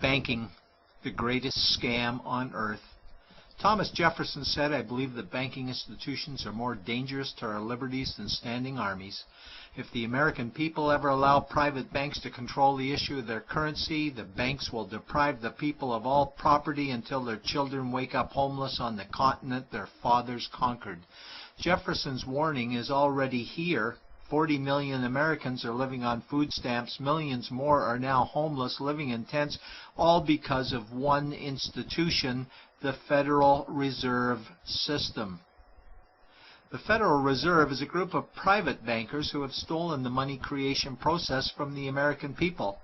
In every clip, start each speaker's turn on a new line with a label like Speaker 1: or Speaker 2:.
Speaker 1: Banking, the greatest scam on earth. Thomas Jefferson said, "I believe that banking institutions are more dangerous to our liberties than standing armies. If the American people ever allow private banks to control the issue of their currency, the banks will deprive the people of all property until their children wake up homeless on the continent their fathers conquered." Jefferson's warning is already here. 40 million Americans are living on food stamps. Millions more are now homeless, living in tents, all because of one institution, the Federal Reserve System. The Federal Reserve is a group of private bankers who have stolen the money creation process from the American people.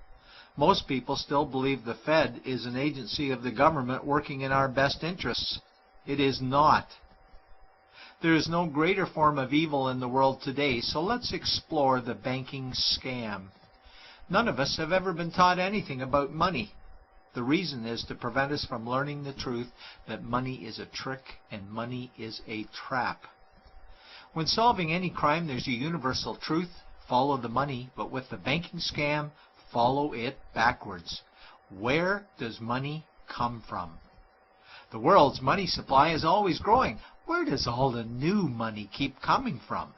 Speaker 1: Most people still believe the Fed is an agency of the government working in our best interests. It is not. There is no greater form of evil in the world today, so let's explore the banking scam. None of us have ever been taught anything about money. The reason is to prevent us from learning the truth that money is a trick and money is a trap. When solving any crime, there's a universal truth: follow the money, but with the banking scam, follow it backwards. Where does money come from? The world's money supply is always growing. Where does all the new money keep coming from?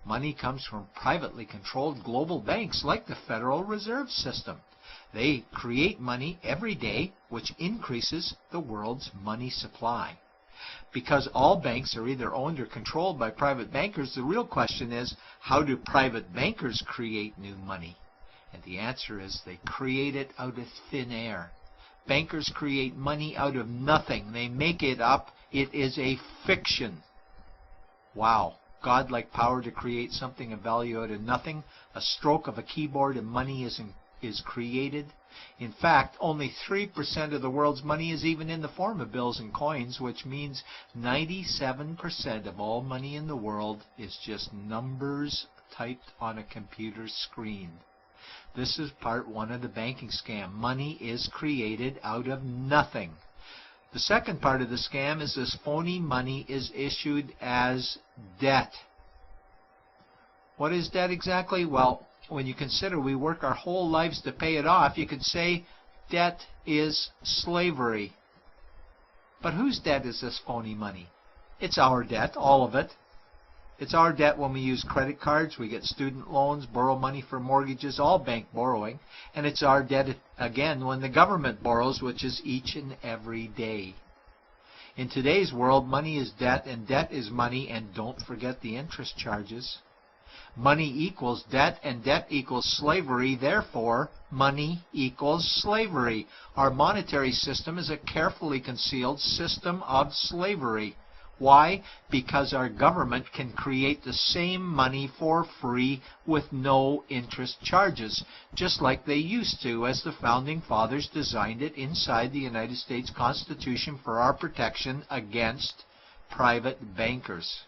Speaker 1: Money comes from privately controlled global banks like the Federal Reserve System. They create money every day, which increases the world's money supply. Because all banks are either owned or controlled by private bankers, the real question is, how do private bankers create new money? And the answer is they create it out of thin air. Bankers create money out of nothing. They make it up. It is a fiction. Wow. Godlike power to create something of value out of nothing. A stroke of a keyboard and money is created. In fact, only 3% of the world's money is even in the form of bills and coins, which means 97% of all money in the world is just numbers typed on a computer screen. This is part one of the banking scam. Money is created out of nothing. The second part of the scam is this phony money is issued as debt. What is debt exactly? Well, when you consider we work our whole lives to pay it off, you could say debt is slavery. But whose debt is this phony money? It's our debt, all of it. It's our debt when we use credit cards, we get student loans, borrow money for mortgages, all bank borrowing. And it's our debt again when the government borrows, which is each and every day. In today's world, money is debt and debt is money, and don't forget the interest charges. Money equals debt and debt equals slavery, therefore money equals slavery. Our monetary system is a carefully concealed system of slavery. Why? Because our government can create the same money for free with no interest charges, just like they used to, as the Founding Fathers designed it inside the United States Constitution for our protection against private bankers.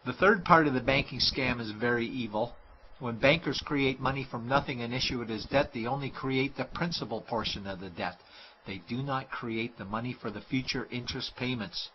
Speaker 1: The third part of the banking scam is very evil. When bankers create money from nothing and issue it as debt, they only create the principal portion of the debt. They do not create the money for the future interest payments.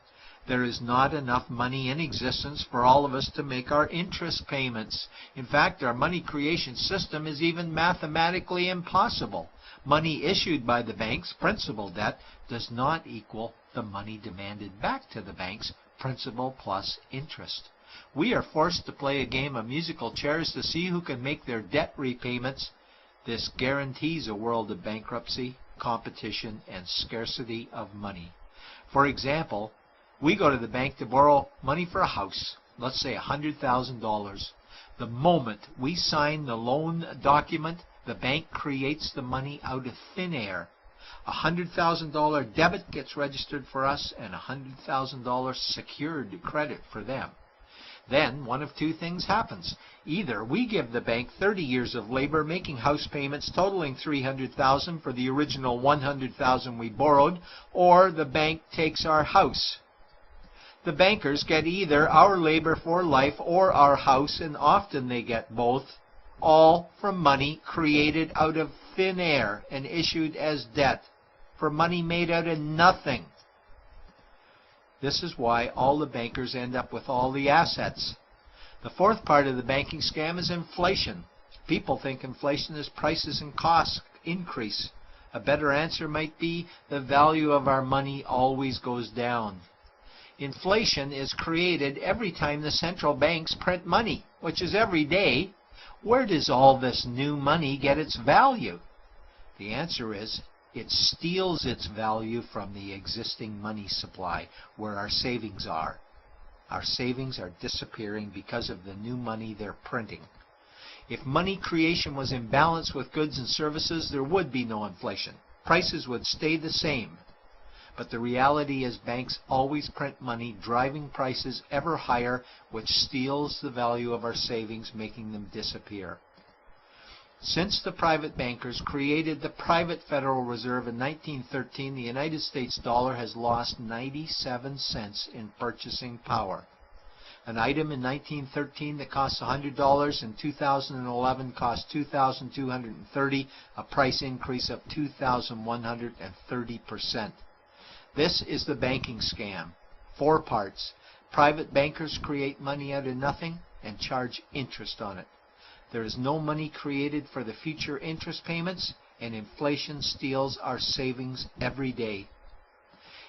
Speaker 1: There is not enough money in existence for all of us to make our interest payments. In fact, our money creation system is even mathematically impossible. Money issued by the banks, principal debt, does not equal the money demanded back to the banks, principal plus interest. We are forced to play a game of musical chairs to see who can make their debt repayments. This guarantees a world of bankruptcy, competition, and scarcity of money. For example, we go to the bank to borrow money for a house, let's say $100,000. The moment we sign the loan document, the bank creates the money out of thin air. A $100,000 debit gets registered for us and a $100,000 secured credit for them. Then one of two things happens. Either we give the bank 30 years of labor making house payments totaling $300,000 for the original $100,000 we borrowed, or the bank takes our house. The bankers get either our labor for life or our house, and often they get both, all from money created out of thin air and issued as debt, for money made out of nothing. This is why all the bankers end up with all the assets. The fourth part of the banking scam is inflation. People think inflation is prices and costs increase. A better answer might be the value of our money always goes down. Inflation is created every time the central banks print money, which is every day. Where does all this new money get its value? The answer is it steals its value from the existing money supply, where our savings are. Our savings are disappearing because of the new money they're printing. If money creation was in balance with goods and services, there would be no inflation. Prices would stay the same. But the reality is banks always print money, driving prices ever higher, which steals the value of our savings, making them disappear. Since the private bankers created the private Federal Reserve in 1913, the United States dollar has lost 97 cents in purchasing power. An item in 1913 that cost $100 in 2011 cost $2,230, a price increase of 2,130%. This is the banking scam. 4 parts. Private bankers create money out of nothing and charge interest on it. There is no money created for the future interest payments, and inflation steals our savings every day.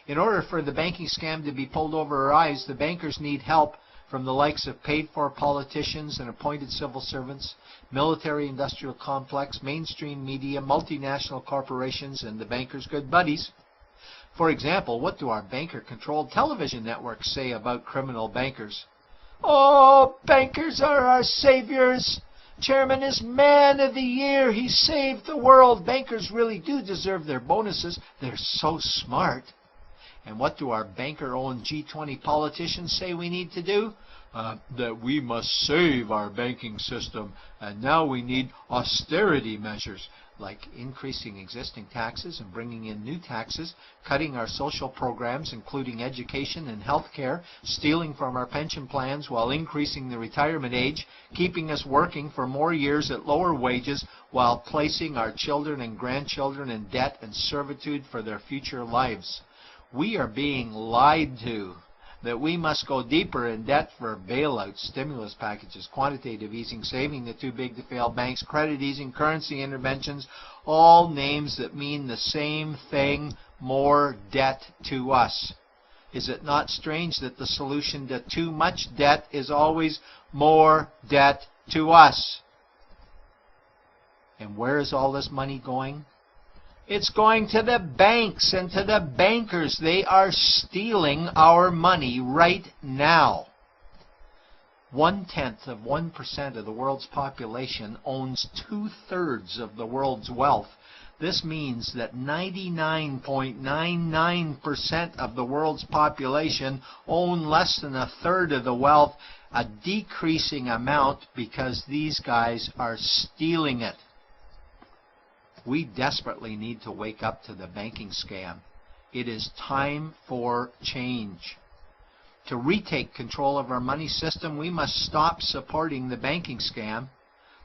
Speaker 1: In order for the banking scam to be pulled over our eyes, the bankers need help from the likes of paid-for politicians and appointed civil servants, military-industrial complex, mainstream media, multinational corporations, and the bankers' good buddies. For example, what do our banker-controlled television networks say about criminal bankers? "Oh, bankers are our saviors. Chairman is Man of the Year. He saved the world. Bankers really do deserve their bonuses. They're so smart." And what do our banker-owned G20 politicians say we need to do? That we must save our banking system, and now we need austerity measures, like increasing existing taxes and bringing in new taxes, cutting our social programs, including education and health care, stealing from our pension plans while increasing the retirement age, keeping us working for more years at lower wages while placing our children and grandchildren in debt and servitude for their future lives. We are being lied to that we must go deeper in debt for bailouts, stimulus packages, quantitative easing, saving the too big to fail banks, credit easing, currency interventions, all names that mean the same thing: more debt to us. Is it not strange that the solution to too much debt is always more debt to us? And where is all this money going? It's going to the banks and to the bankers. They are stealing our money right now. 0.1% of the world's population owns 2/3 of the world's wealth. This means that 99.99% of the world's population own less than 1/3 of the wealth, a decreasing amount because these guys are stealing it. We desperately need to wake up to the banking scam. It is time for change. To retake control of our money system, we must stop supporting the banking scam.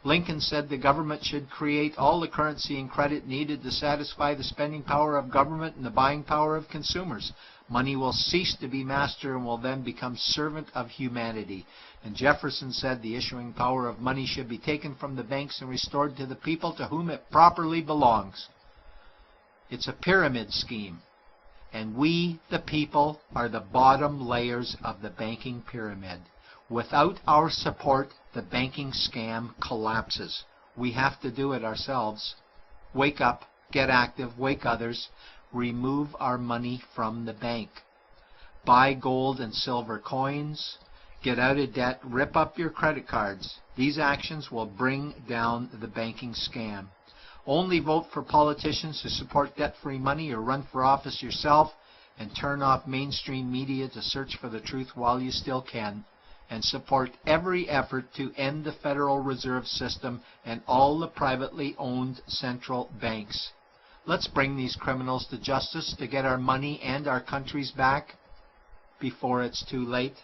Speaker 1: Lincoln said the government should create all the currency and credit needed to satisfy the spending power of government and the buying power of consumers. Money will cease to be master and will then become servant of humanity. And Jefferson said the issuing power of money should be taken from the banks and restored to the people to whom it properly belongs. It's a pyramid scheme, and we, the people, are the bottom layers of the banking pyramid. Without our support, the banking scam collapses. We have to do it ourselves. Wake up, get active, wake others. Remove our money from the bank. Buy gold and silver coins. Get out of debt. Rip up your credit cards. These actions will bring down the banking scam. Only vote for politicians who support debt-free money, or run for office yourself, and turn off mainstream media to search for the truth while you still can. And support every effort to end the Federal Reserve System and all the privately owned central banks. Let's bring these criminals to justice to get our money and our countries back before it's too late.